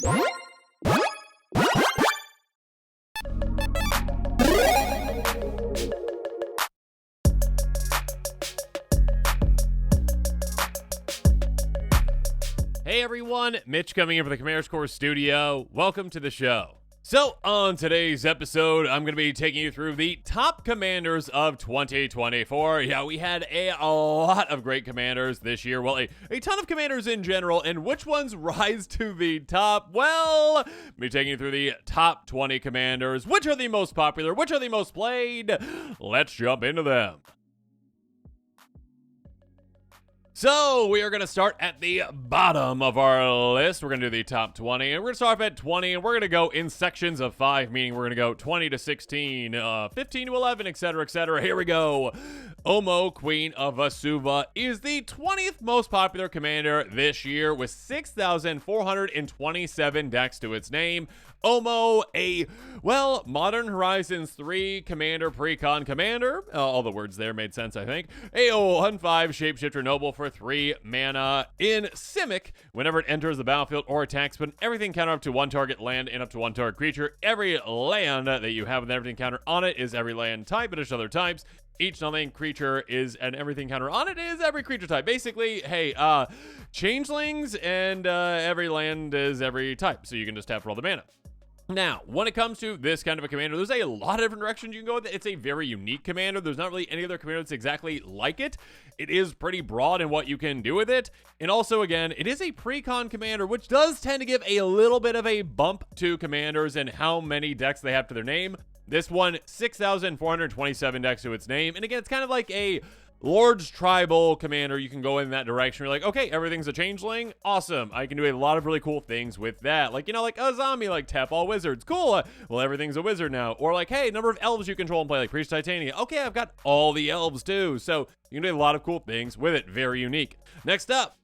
Hey everyone, Mitch coming in for the Commander's Core studio. Welcome to the show. So on today's episode, I'm going to be taking you through the top commanders of 2024. Yeah, we had a lot of great commanders this year. Well, a ton of commanders in general, and which ones rise to the top? Well, I'll be taking you through the top 20 commanders. Which are the most popular? Which are the most played? Let's jump into them. So we are going to start at the bottom of our list. We're going to do the top 20, and we're going to start off at 20, and we're going to go in sections of 5, meaning we're going to go 20 to 16, 15 to 11, etc., etc. Here we go. Omo, Queen of Asuva, is the 20th most popular commander this year with 6,427 decks to its name. Omo, Modern Horizons 3 commander, pre-con commander. All the words there made sense, I think. A 1/5 shapeshifter noble for 3 mana in Simic. Whenever it enters the battlefield or attacks, put everything counter up to 1 target land and up to 1 target creature. Every land that you have with everything counter on it is every land type, but it's other types. Each nothing creature is an everything counter on it is every creature type. Basically, hey, changelings and every land is every type, so you can just tap for all the mana. Now, when it comes to this kind of a commander, there's a lot of different directions you can go with it. It's a very unique commander. There's not really any other commander that's exactly like it. It is pretty broad in what you can do with it. And also, again, it is a pre-con commander, which does tend to give a little bit of a bump to commanders and how many decks they have to their name. This one, 6,427 decks to its name. And again, it's kind of like a Lord's Tribal commander. You can go in that direction. You're like, okay, everything's a changeling. Awesome. I can do a lot of really cool things with that. Like, like a zombie, like tap all wizards. Cool. Well, everything's a wizard now. Or like, hey, number of elves you control and play, like Priest Titania. Okay, I've got all the elves too. So you can do a lot of cool things with it. Very unique. Next up,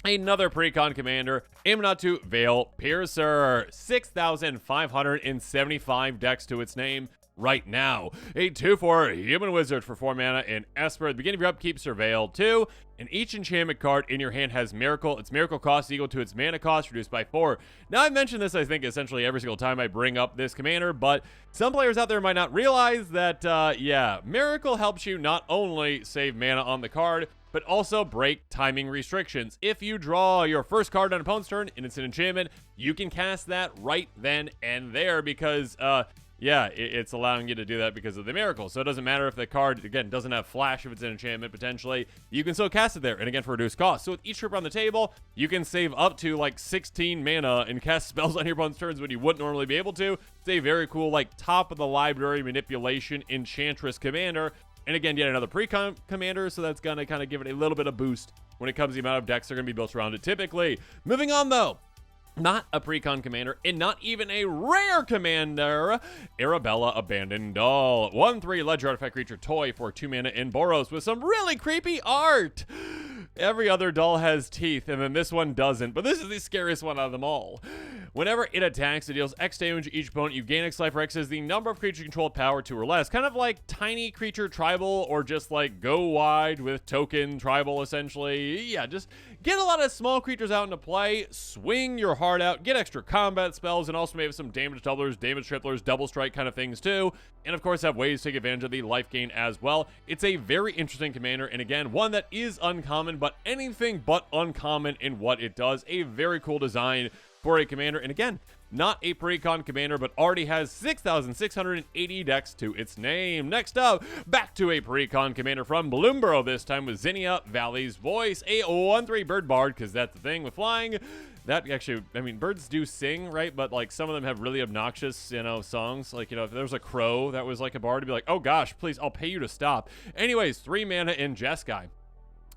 another pre-con commander, Imanatu Veil Piercer. 6,575 decks to its name right now. A 2/4 human wizard for 4 mana in Esper. At the beginning of your upkeep, Surveil 2, and each enchantment card in your hand has Miracle. Its Miracle cost is equal to its mana cost, reduced by 4. Now, I've mentioned this, I think, essentially every single time I bring up this commander, but some players out there might not realize that, Miracle helps you not only save mana on the card, but also break timing restrictions. If you draw your first card on an opponent's turn and it's an enchantment, you can cast that right then and there because, it's allowing you to do that because of the miracle. So it doesn't matter if the card, again, doesn't have flash if it's an enchantment, potentially. You can still cast it there, and again, for reduced cost. So with each trip on the table, you can save up to, 16 mana and cast spells on your opponent's turns when you wouldn't normally be able to. It's a very cool, top-of-the-library manipulation enchantress commander. And again, yet another pre-con commander, so that's going to kind of give it a little bit of boost when it comes to the amount of decks that are going to be built around it typically. Moving on, though. Not a pre-con commander, and not even a rare commander, Arabella Abandoned Doll. 1/3 Ledger Artifact Creature Toy for 2 mana in Boros with some really creepy art. Every other doll has teeth, and then this one doesn't, but this is the scariest one out of them all. Whenever it attacks, it deals X damage to each opponent. You gain X life, or X is the number of creatures you control with power 2 or less. Kind of like tiny creature tribal, or just go wide with token tribal, essentially. Yeah, just get a lot of small creatures out into play, swing your heart out, get extra combat spells, and also maybe some damage doublers, damage triplers, double strike kind of things too. And of course have ways to take advantage of the life gain as well. It's a very interesting commander, and again, one that is uncommon, but anything but uncommon in what it does. A very cool design for a commander, and again, not a pre-con commander, but already has 6,680 decks to its name. Next up, back to a pre-con commander from Bloomborough, this time with Zinnia Valley's Voice, a 1/3 bird bard, because that's the thing with flying. That actually, birds do sing, right? But some of them have really obnoxious, songs. If there's a crow that was a bard, to be like, oh gosh, please, I'll pay you to stop. Anyways, 3 mana in Jeskai.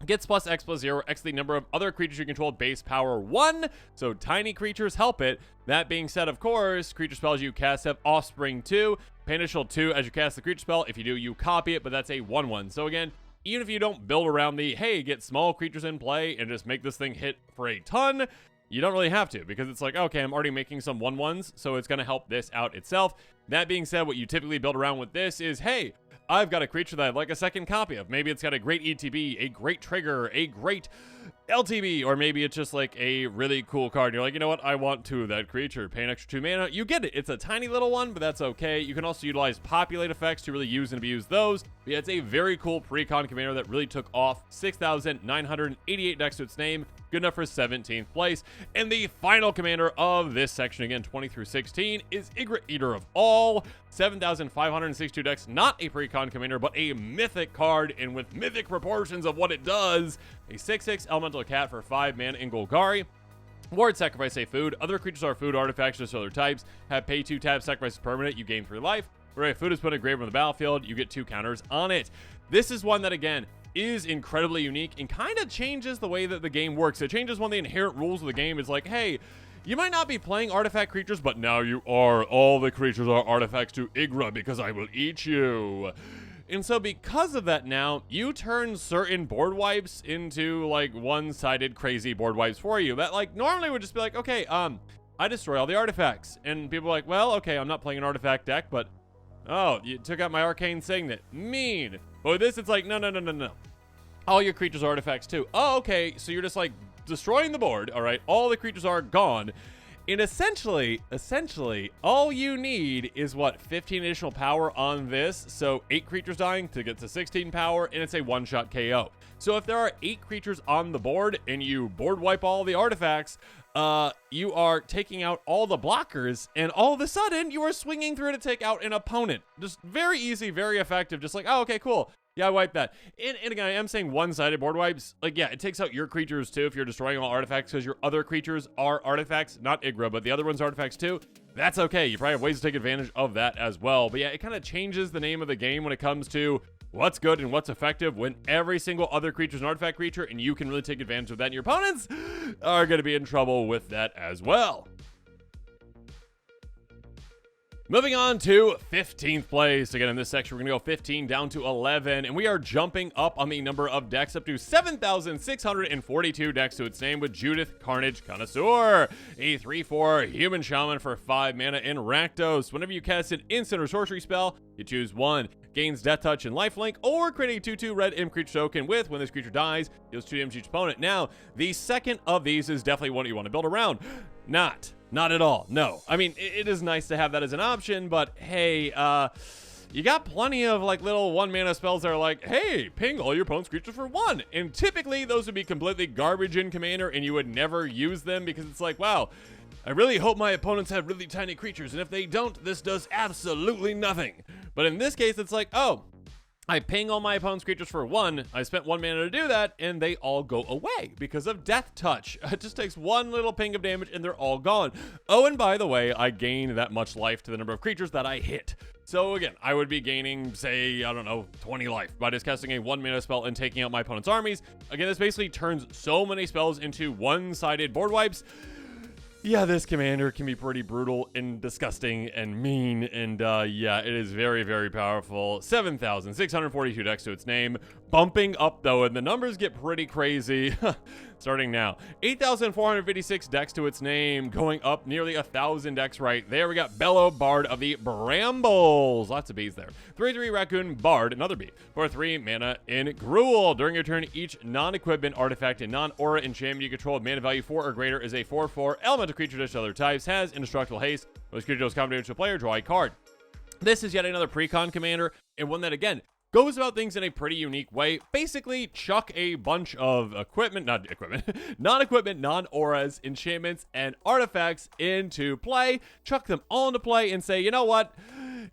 Gets plus X plus 0, X the number of other creatures you control at base power 1, so tiny creatures help it. That being said, of course, creature spells you cast have Offspring 2, Initial 2 as you cast the creature spell. If you do, you copy it, but that's a 1/1. So again, even if you don't build around the, hey, get small creatures in play and just make this thing hit for a ton, you don't really have to, because it's okay, I'm already making some 1/1s, so it's going to help this out itself. That being said, what you typically build around with this is, hey, I've got a creature that I'd like a second copy of. Maybe it's got a great ETB, a great trigger, a great LTB, or maybe it's just like a really cool card. You're like, you know what? I want 2 of that creature. Pay an extra 2 mana. You get it. It's a tiny little one, but that's okay. You can also utilize populate effects to really use and abuse those. But yeah, it's a very cool pre-con commander that really took off. 6,988 decks to its name. Good enough for 17th place. And the final commander of this section, again, 20 through 16, is Ygritte, Eater of All. 7,562 decks, not a pre-con commander, but a mythic card, and with mythic proportions of what it does. A 6/6 elemental cat for 5 mana in Golgari. Ward, sacrifice a food. Other creatures are food artifacts, just other types. Have pay 2 tap, sacrifice is permanent, you gain 3 life. Where a food is put in a grave on the battlefield, you get 2 counters on it. This is one that, again, is incredibly unique and kind of changes the way that the game works. It changes one of the inherent rules of the game. It's like, hey, you might not be playing artifact creatures, but now you are. All the creatures are artifacts to Ygritte because I will eat you. And so because of that now, you turn certain board wipes into like one-sided crazy board wipes for you. That like normally would just be like, okay, I destroy all the artifacts. And people are like, well, okay, I'm not playing an artifact deck, but oh, you took out my arcane signet. Mean. But with this, it's like, no. All your creatures are artifacts too. Oh, okay, so you're just like destroying the board, all right? All the creatures are gone. And essentially, all you need is what, 15 additional power on this. So 8 creatures dying to get to 16 power, and it's a one-shot KO. So if there are 8 creatures on the board and you board wipe all the artifacts, you are taking out all the blockers, and all of a sudden you are swinging through to take out an opponent. Just very easy, very effective. Just like, oh, okay, cool. Yeah, I wiped that. And again, I am saying one-sided board wipes. Like, yeah, it takes out your creatures too if you're destroying all artifacts, because your other creatures are artifacts, not Ygritte, but the other one's artifacts too. That's okay. You probably have ways to take advantage of that as well. But yeah, it kind of changes the name of the game when it comes to what's good and what's effective when every single other creature is an artifact creature, and you can really take advantage of that, and your opponents are going to be in trouble with that as well. Moving on to 15th place. Again, in this section, we're going to go 15 down to 11, and we are jumping up on the number of decks up to 7,642 decks to its name with Judith, Carnage Connoisseur, a 3/4 human shaman for 5 mana in Rakdos. Whenever you cast an instant or sorcery spell, you choose one. Gains Death Touch and Lifelink, or create a 2/2 red imp creature token with, when this creature dies, deals 2 damage to each opponent. Now, the second of these is definitely one you want to build around. Not at all. No. I mean, it is nice to have that as an option, but hey, you got plenty of like little 1 mana spells that are like, hey, ping all your opponent's creatures for 1. And typically those would be completely garbage in Commander, and you would never use them because it's like, wow, I really hope my opponents have really tiny creatures, and if they don't, this does absolutely nothing. But in this case, it's like, oh, I ping all my opponent's creatures for 1, I spent 1 mana to do that, and they all go away because of Death Touch. It just takes 1 little ping of damage, and they're all gone. Oh, and by the way, I gain that much life to the number of creatures that I hit. So again, I would be gaining, say, I don't know, 20 life by just casting a 1 mana spell and taking out my opponent's armies. Again, this basically turns so many spells into one-sided board wipes. Yeah, this commander can be pretty brutal and disgusting and mean, and yeah, it is very, very powerful. 7,642 decks to its name. Bumping up, though, and the numbers get pretty crazy. Starting now. 8,456 decks to its name, going up nearly 1,000 decks right there. We got Bellow, Bard of the Brambles. Lots of bees there. 3/3 Raccoon, Bard, another bee. For 3 mana in Gruul. During your turn, each non-equipment, artifact, and non-aura enchantment you control of mana value 4 or greater is a 4/4 elemental creature to other types, has indestructible haste. When this creature deals combat damage to a player, draw a card. This is yet another pre-con commander, and one that, again, goes about things in a pretty unique way. Basically, chuck a bunch of non-equipment, non-auras, enchantments, and artifacts into play. Chuck them all into play and say, you know what?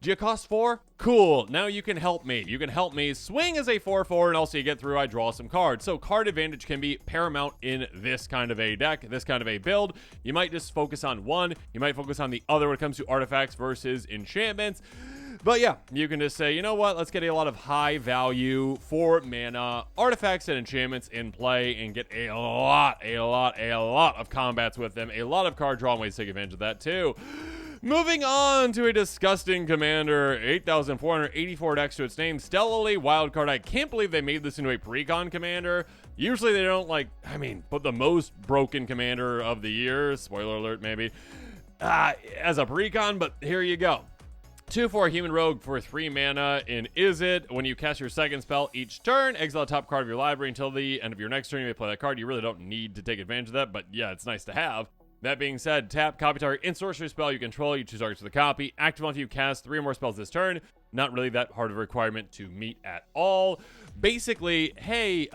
Do you cost 4? Cool. Now you can help me. You can help me. Swing as a 4/4, and also you get through, I draw some cards. So card advantage can be paramount in this kind of a deck, this kind of a build. You might just focus on one. You might focus on the other when it comes to artifacts versus enchantments. But yeah, you can just say, you know what, let's get a lot of high value 4 mana artifacts and enchantments in play and get a lot of combats with them. A lot of card draw and ways to take advantage of that too. Moving on to a disgusting commander, 8,484 decks to its name, Stellarly Wildcard. I can't believe they made this into a pre-con commander. Usually they don't put the most broken commander of the year, spoiler alert maybe, as a pre-con, but here you go. 2/4 Human Rogue for 3 mana in Is It. When you cast your second spell each turn, exile the top card of your library until the end of your next turn. You may play that card. You really don't need to take advantage of that, but yeah, it's nice to have. That being said, tap, copy target, in sorcery spell you control. You choose targets for the copy. Active on if you cast 3 or more spells this turn. Not really that hard of a requirement to meet at all. Basically, hey,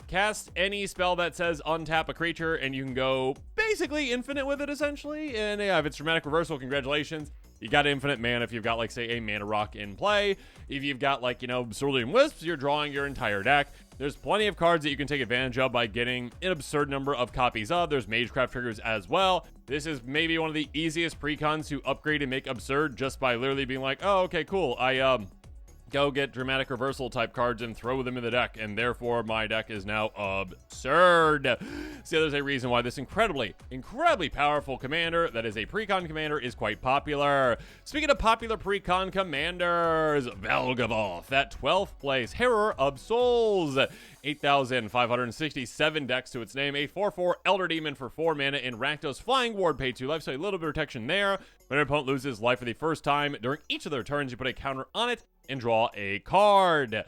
cast any spell that says untap a creature, and you can go basically infinite with it, essentially. And yeah, if it's Dramatic Reversal, congratulations. You got infinite mana if you've got, like, say, a Mana Rock in play. If you've got, like, you know, Cerulean Wisps, you're drawing your entire deck. There's plenty of cards that you can take advantage of by getting an absurd number of copies of. There's Magecraft triggers as well. This is maybe one of the easiest precons to upgrade and make absurd just by literally being like, oh, okay, cool. I go get Dramatic Reversal type cards and throw them in the deck, and therefore my deck is now absurd. So there's a reason why this incredibly powerful commander that is a precon commander is quite popular. Speaking of popular precon commanders, Velgavoth at 12th place, Harrower of Souls, 8,567 decks to its name, a 4/4 Elder Demon for 4 mana in Rakdos Flying Ward, pay 2 life, so a little bit of protection there. When an opponent loses life for the first time during each of their turns, you put a counter on it and draw a card.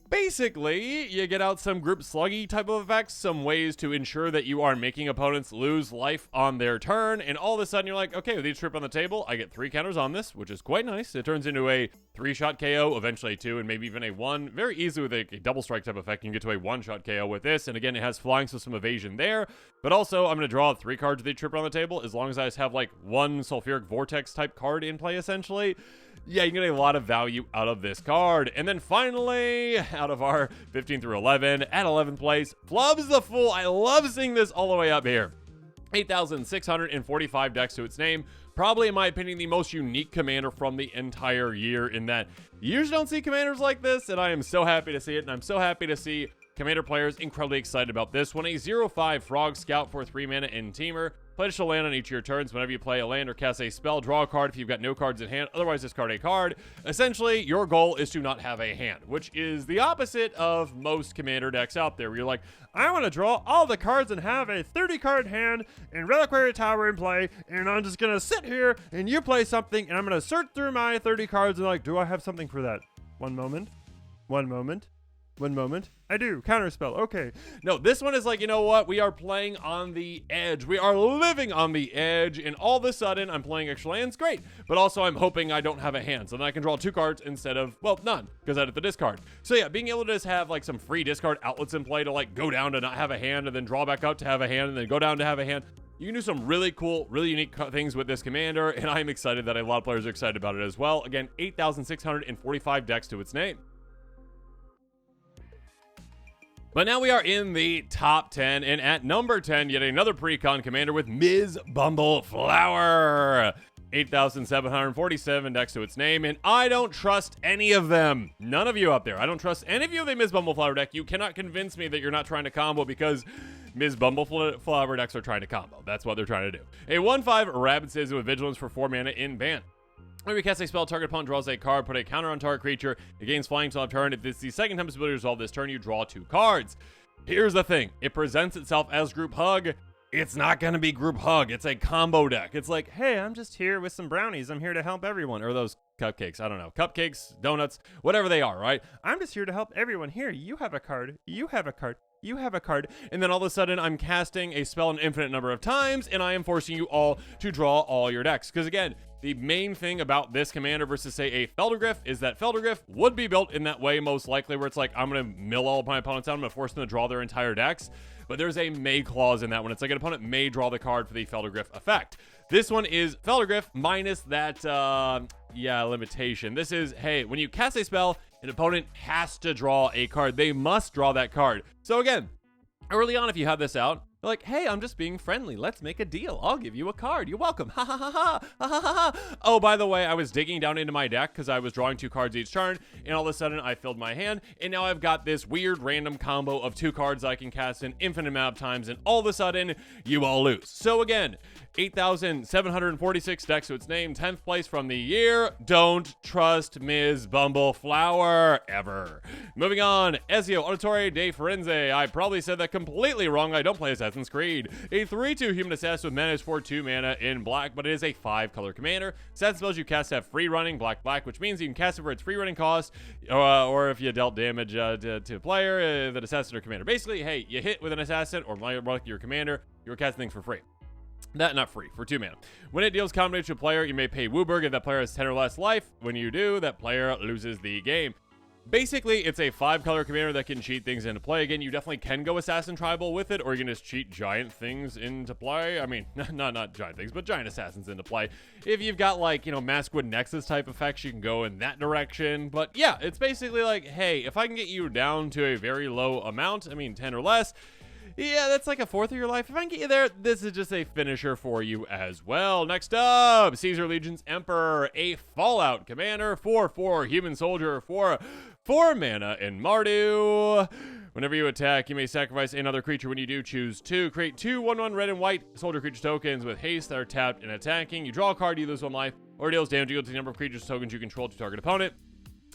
Basically, you get out some group sluggy type of effects, some ways to ensure that you are making opponents lose life on their turn, and all of a sudden you're like, okay, with each trip on the table, I get 3 counters on this, which is quite nice. It turns into a 3-shot KO, eventually a 2, and maybe even a 1. Very easily with a double strike type effect, you can get to a 1-shot KO with this, and again, it has flying, so some evasion there, but also, I'm going to draw 3 cards with each trip on the table, as long as I just have, like, 1 Sulfuric Vortex type card in play, essentially. Yeah, you can get a lot of value out of this card. And then finally, out of our 15 through 11, at 11th place, Flubs the Fool. I love seeing this all the way up here. 8,645 decks to its name. Probably, in my opinion, the most unique commander from the entire year, in that you usually don't see commanders like this, and I am so happy to see it, and I'm so happy to see commander players incredibly excited about this one. A 0/5 Frog Scout for 3 mana in Teamer. Pledge to land on each of your turns. Whenever you play a land or cast a spell, draw a card if you've got no cards in hand. Otherwise, discard a card. Essentially, your goal is to not have a hand, which is the opposite of most commander decks out there, where you're like, I want to draw all the cards and have a 30-card hand and Reliquary Tower in play, and I'm just going to sit here and you play something, and I'm going to search through my 30 cards and like, do I have something for that? One moment. I do. Counterspell. Okay. No, this one is like, you know what? We are playing on the edge. We are living on the edge. And all of a sudden, I'm playing extra lands. Great. But also, I'm hoping I don't have a hand. So then I can draw 2 cards instead of, well, none. Because I have the discard. So yeah, being able to just have like some free discard outlets in play to like go down to not have a hand and then draw back out to have a hand and then go down to have a hand. You can do some really cool, really unique things with this commander. And I'm excited that a lot of players are excited about it as well. Again, 8,645 decks to its name. But now we are in the top 10, and at number 10, yet another precon commander with Ms. Bumbleflower. 8,747 decks to its name, and I don't trust any of them. None of you out there. I don't trust any of you with a Ms. Bumbleflower deck. You cannot convince me that you're not trying to combo, because Ms. Bumbleflower decks are trying to combo. That's what they're trying to do. A 1/5 Rabid Citizen with Vigilance for 4 mana in Ban. Whenever you cast a spell, target opponent draws a card, put a counter on target creature, it gains flying until turn. If it's the second time its ability to resolve this turn, you draw 2 cards. Here's the thing. It presents itself as Group Hug. It's not going to be Group Hug. It's a combo deck. It's like, hey, I'm just here with some brownies. I'm here to help everyone. Or those cupcakes. I don't know. Cupcakes, donuts, whatever they are, right? I'm just here to help everyone. Here, you have a card. You have a card. You have a card. And then all of a sudden, I'm casting a spell an infinite number of times, and I am forcing you all to draw all your decks. Because again, the main thing about this commander versus, say, a Feldergriff is that Feldergriff would be built in that way, most likely, where it's like, I'm going to mill all of my opponents out. I'm going to force them to draw their entire decks. But there's a may clause in that one. It's like an opponent may draw the card for the Feldergriff effect. This one is Feldergriff minus that, limitation. This is, hey, when you cast a spell, an opponent has to draw a card. They must draw that card. So again, early on, if you have this out, you're like, hey, I'm just being friendly. Let's make a deal. I'll give you a card. You're welcome. Ha ha ha ha. Ha ha ha ha. Oh, by the way, I was digging down into my deck because I was drawing 2 cards each turn, and all of a sudden I filled my hand, and now I've got this weird random combo of 2 cards I can cast an infinite amount of times, and all of a sudden you all lose. So again, 8,746 decks to its name, 10th place from the year. Don't trust Ms. Bumbleflower ever. Moving on, Ezio Auditore de Firenze. I probably said that completely wrong. I don't play Assassin's Creed. A 3/2 human assassin with mana is for 2 mana in black, but it is a 5-color commander. Assassin spells you cast have free running, black, which means you can cast it for its free running cost, or if you dealt damage to a player, that assassin or commander. Basically, hey, you hit with an assassin or like your commander, you're casting things for free. Not free, for 2 mana. When it deals combat to a player, you may pay Wooburg if that player has 10 or less life. When you do, that player loses the game. Basically, it's a 5-color commander that can cheat things into play. Again, you definitely can go Assassin Tribal with it, or you can just cheat giant things into play. I mean, not giant things, but giant assassins into play. If you've got, like, you know, Maskwood Nexus type effects, you can go in that direction. But yeah, it's basically like, hey, if I can get you down to a very low amount, I mean, 10 or less, yeah, that's like a fourth of your life. If I can get you there, this is just a finisher for you as well. Next up, Caesar Legion's Emperor, a Fallout commander, 4/4 human soldier for 4 mana in Mardu. Whenever you attack, you may sacrifice another creature. When you do, choose 2. Create 2 1/1 red and white soldier creature tokens with haste that are tapped and attacking. You draw a card, you lose 1 life, or deals damage equal to the number of creatures tokens you control to target opponent.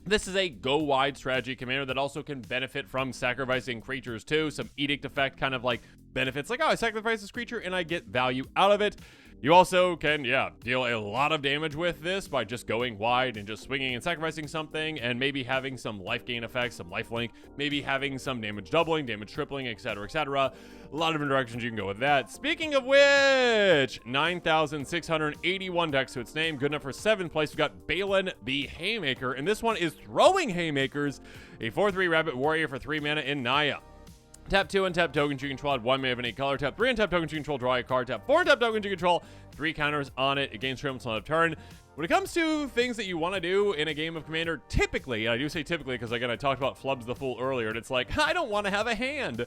This is a go-wide strategy commander that also can benefit from sacrificing creatures too. Some edict effect kind of like benefits, like, oh, I sacrifice this creature and I get value out of it. You also can, deal a lot of damage with this by just going wide and just swinging and sacrificing something, and maybe having some life gain effects, some life link, maybe having some damage doubling, damage tripling, etc., etc. A lot of different directions you can go with that. Speaking of which, 9,681 decks to its name. Good enough for 7th place. We've got Balin the Haymaker, and this one is throwing haymakers. A 4/3 rabbit warrior for 3 mana in Naya. Tap 2 untap tokens you control at 1 mana of any color. Tap 3 untap tokens you control, draw a card. Tap 4 untap tokens you control, 3 counters on it. It gains trample on a turn. When it comes to things that you want to do in a game of Commander, typically, and I do say typically because, again, I talked about Flubs the Fool earlier, and it's like, I don't want to have a hand.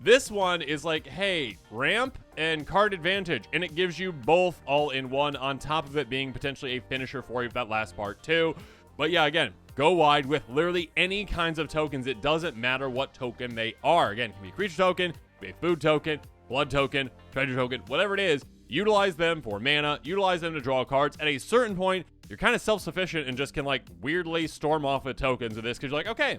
This one is like, hey, ramp and card advantage, and it gives you both all in one, on top of it being potentially a finisher for you for that last part too. But yeah, again, go wide with literally any kinds of tokens. It doesn't matter what token they are. Again, it can be a creature token, it can be a food token, blood token, treasure token, whatever it is. Utilize them for mana, utilize them to draw cards. At a certain point, you're kind of self-sufficient and just can, like, weirdly storm off with tokens of this, because you're like, okay,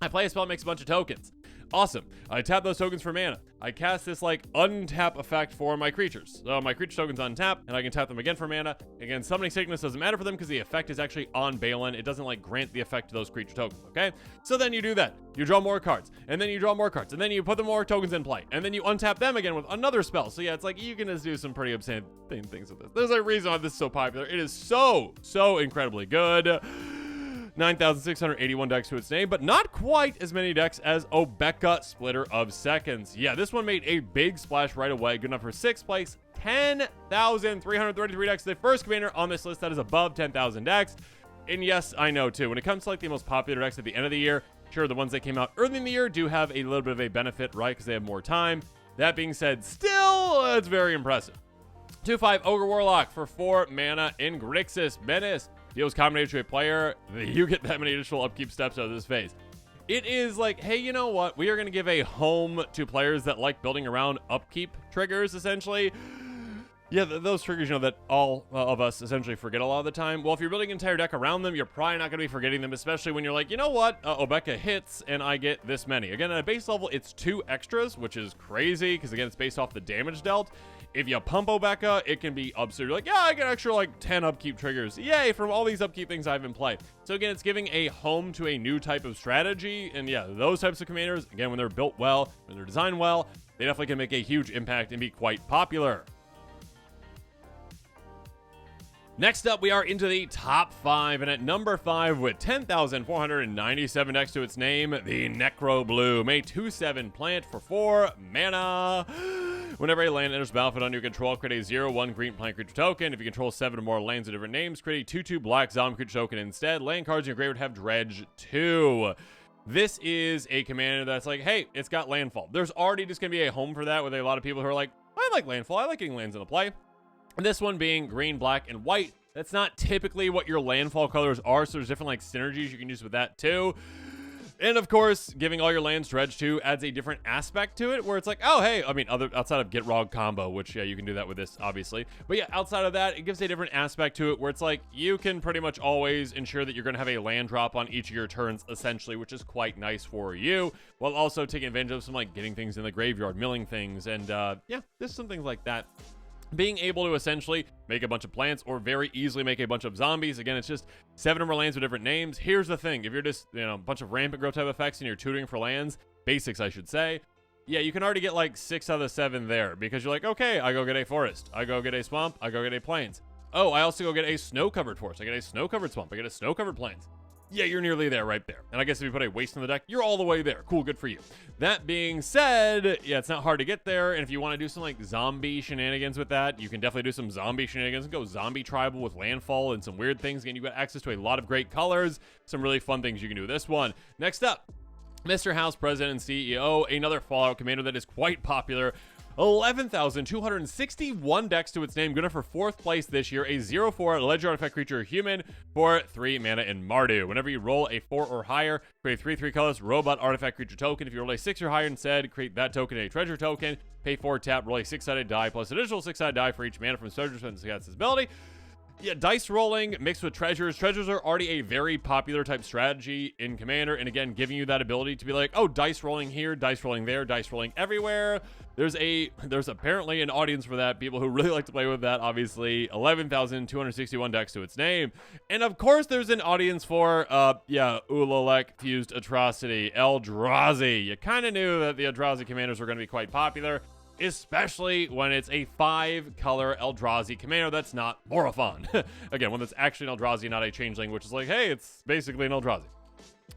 I play a spell that makes a bunch of tokens. Awesome. I tap those tokens for mana. I cast this, like, untap effect for my creatures. So my creature tokens untap, and I can tap them again for mana. Again, Summoning Sickness doesn't matter for them because the effect is actually on Balin. It doesn't, like, grant the effect to those creature tokens, okay? So then you do that. You draw more cards, and then you draw more cards, and then you put the more tokens in play, and then you untap them again with another spell. So yeah, it's like, you can just do some pretty obscene things with this. There's a reason why this is so popular. It is so incredibly good. 9,681 decks to its name, but not quite as many decks as Obeka, Splitter of Seconds. Yeah, this one made a big splash right away. Good enough for 6th place. 10,333 decks. The first commander on this list that is above 10,000 decks. And yes, I know too, when it comes to, like, the most popular decks at the end of the year, sure, the ones that came out early in the year do have a little bit of a benefit, right? Because they have more time. That being said, still, it's very impressive. 2/5 Ogre Warlock for 4 mana in Grixis Menace. Deals combination to a player, you get that many additional upkeep steps out of this phase. It is like, hey, you know what? We are going to give a home to players that like building around upkeep triggers, essentially. Yeah, those triggers, you know, that all of us essentially forget a lot of the time. Well, if you're building an entire deck around them, you're probably not going to be forgetting them, especially when you're like, you know what? Obeka hits, and I get this many. Again, at a base level, it's 2 extras, which is crazy, because, again, it's based off the damage dealt. If you pump Obeka, it can be absurd. You're like, yeah, I get extra, like, 10 upkeep triggers. Yay, from all these upkeep things I have in play. So, again, it's giving a home to a new type of strategy. And, yeah, those types of commanders, again, when they're built well, when they're designed well, they definitely can make a huge impact and be quite popular. Next up, we are into the top 5, and at number 5, with 10,497 next to its name, the Necro Bloom, a 2/7 plant for 4 mana. Whenever a land enters the battlefield under your control, create a 0/1 green plant creature token. If you control 7 or more lands with different names, create a 2/2 black zombie creature token instead. Land cards in your graveyard have Dredge 2. This is a commander that's like, hey, it's got landfall. There's already just going to be a home for that with a lot of people who are like, I like landfall. I like getting lands into play. And this one being green, black, and white. That's not typically what your landfall colors are, so there's different, like, synergies you can use with that too. And of course, giving all your lands dredge too adds a different aspect to it, where it's like, oh hey, I mean, outside of Get Rog combo, which yeah, you can do that with this obviously, but yeah, outside of that, it gives a different aspect to it, where it's like you can pretty much always ensure that you're going to have a land drop on each of your turns essentially, which is quite nice for you, while also taking advantage of some like getting things in the graveyard, milling things, and yeah, there's some things like that. Being able to essentially make a bunch of plants or very easily make a bunch of zombies. Again, it's just 7 number lands with different names. Here's the thing. If you're just, a bunch of rampant growth type effects and you're tutoring for lands, basics, I should say, yeah, you can already get like 6 out of the 7 there, because you're like, okay, I go get a forest. I go get a swamp. I go get a plains. Oh, I also go get a snow-covered forest. I get a snow-covered swamp. I get a snow-covered plains. Yeah, you're nearly there right there. And I guess if you put a waste on the deck, you're all the way there. Cool, good for you. That being said, yeah, it's not hard to get there. And if you want to do some like zombie shenanigans with that, you can definitely do some zombie shenanigans and go zombie tribal with landfall and some weird things. Again, you've got access to a lot of great colors, some really fun things you can do with this one. Next up, Mr. House President and CEO, another Fallout commander that is quite popular. 11,261 decks to its name, good enough for 4th place this year. A 0/4 legendary artifact creature human for 3 mana in Mardu. Whenever you roll a 4 or higher, create a 3/3 colorless robot artifact creature token. If you roll a 6 or higher instead, create that token a treasure token. Pay 4 tap, roll a 6-sided die plus additional 6-sided die for each mana from treasure spends against this ability. Yeah, dice rolling mixed with treasures. Treasures are already a very popular type strategy in Commander, and again, giving you that ability to be like, oh, dice rolling here, dice rolling there, dice rolling everywhere. There's apparently an audience for that. People who really like to play with that, obviously. 11,261 decks to its name. And of course, there's an audience for, Ulalek Fused Atrocity, Eldrazi. You kind of knew that the Eldrazi commanders were going to be quite popular, especially when it's a 5-color Eldrazi commander that's not Morophon. Again, one that's actually an Eldrazi, not a changeling, which is like, hey, it's basically an Eldrazi.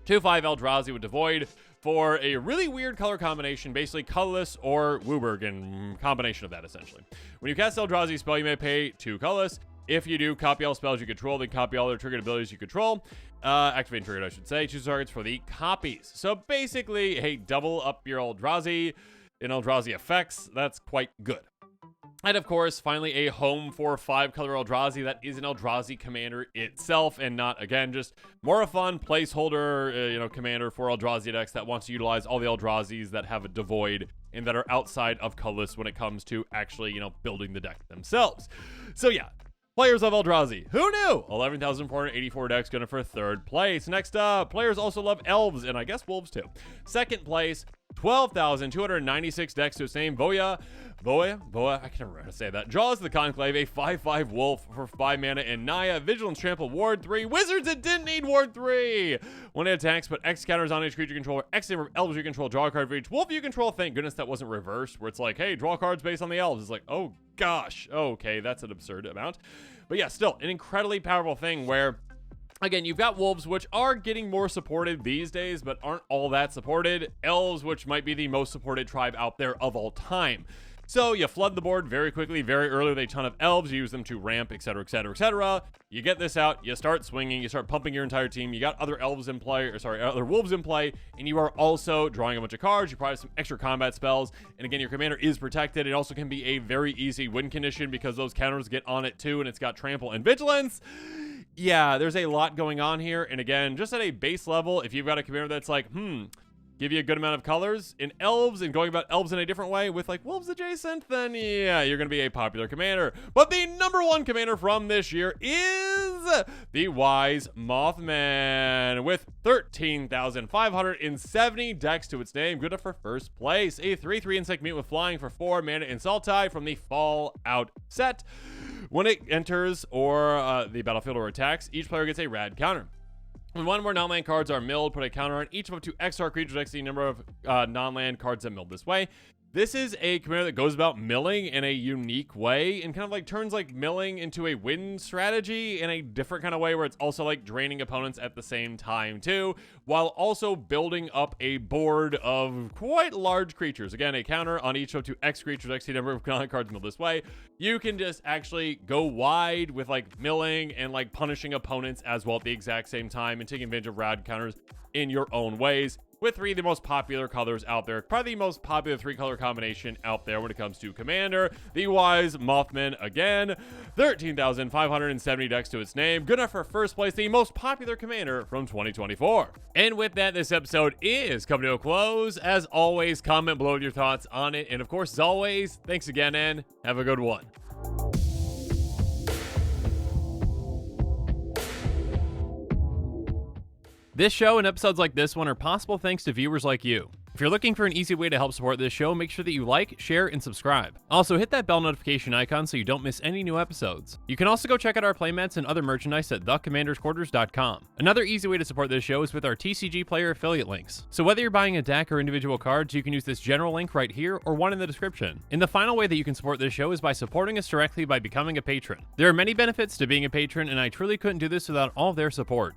2/5 Eldrazi with Devoid for a really weird color combination, basically colorless or Wooburg, and combination of that, essentially. When you cast Eldrazi spell, you may pay 2 colorless. If you do, copy all spells you control, then copy all their triggered abilities you control. Activate and triggered, I should say. Choose targets for the copies. So basically, hey, double up your Eldrazi in Eldrazi effects. That's quite good. And of course, finally, a home for 5-color Eldrazi that is an Eldrazi commander itself, and not, again, just more a fun placeholder, commander for Eldrazi decks that wants to utilize all the Eldrazi's that have a devoid and that are outside of colorless when it comes to actually, building the deck themselves. So yeah, players of Eldrazi. Who knew? 11,484 decks going for 3rd place. Next up, players also love elves, and I guess wolves too. 2nd place, 12,296 decks to its name. Voya, I can never remember how to say that. Draws the Conclave, a 5/5 wolf for 5 mana, and Naya, Vigilance Trample, Ward 3. Wizards, it didn't need Ward 3! When it attacks, put X counters on each creature you control, or X number of elves you control, draw a card for each wolf you control. Thank goodness that wasn't reversed, where it's like, hey, draw cards based on the elves. It's like, oh gosh, okay, that's an absurd amount. But yeah, still, an incredibly powerful thing where, again, you've got wolves, which are getting more supported these days, but aren't all that supported. Elves, which might be the most supported tribe out there of all time. So you flood the board very quickly, very early with a ton of elves. You use them to ramp, etc., etc., etc. You get this out, you start swinging, you start pumping your entire team. You got other elves in play, other wolves in play, and you are also drawing a bunch of cards. You probably have some extra combat spells, and again, your commander is protected. It also can be a very easy win condition because those counters get on it too, and it's got trample and vigilance. Yeah, there's a lot going on here, and again, just at a base level, if you've got a commander that's like, give you a good amount of colors in elves and going about elves in a different way with like wolves adjacent, then yeah, you're going to be a popular commander. But the number 1 commander from this year is the Wise Mothman with 13,570 decks to its name. Good enough for 1st place. A 3/3 insect mutant with flying for 4 mana in Sultai from the Fallout set. When it enters or the battlefield or attacks, each player gets a rad counter. When 1 or more non-land cards are milled, put a counter on each of up to X creatures X the number of non-land cards that milled this way. This is a commander that goes about milling in a unique way and kind of like turns like milling into a win strategy in a different kind of way where it's also like draining opponents at the same time too, while also building up a board of quite large creatures. Again, a counter on each of to X creatures X the number of non-land cards milled this way. You can just actually go wide with like milling and like punishing opponents as well at the exact same time and taking advantage of rad counters in your own ways. with 3 of the most popular colors out there. Probably the most popular 3-color combination out there when it comes to Commander. The Wise Mothman again, 13,570 decks to its name. Good enough for first place, the most popular Commander from 2024. And with that, this episode is coming to a close. As always, comment below with your thoughts on it. And of course, as always, thanks again and have a good one. This show and episodes like this one are possible thanks to viewers like you. If you're looking for an easy way to help support this show, make sure that you like, share, and subscribe. Also, hit that bell notification icon so you don't miss any new episodes. You can also go check out our playmats and other merchandise at thecommandersquarters.com. Another easy way to support this show is with our TCG player affiliate links. So whether you're buying a deck or individual cards, you can use this general link right here or one in the description. And the final way that you can support this show is by supporting us directly by becoming a patron. There are many benefits to being a patron, and I truly couldn't do this without all of their support.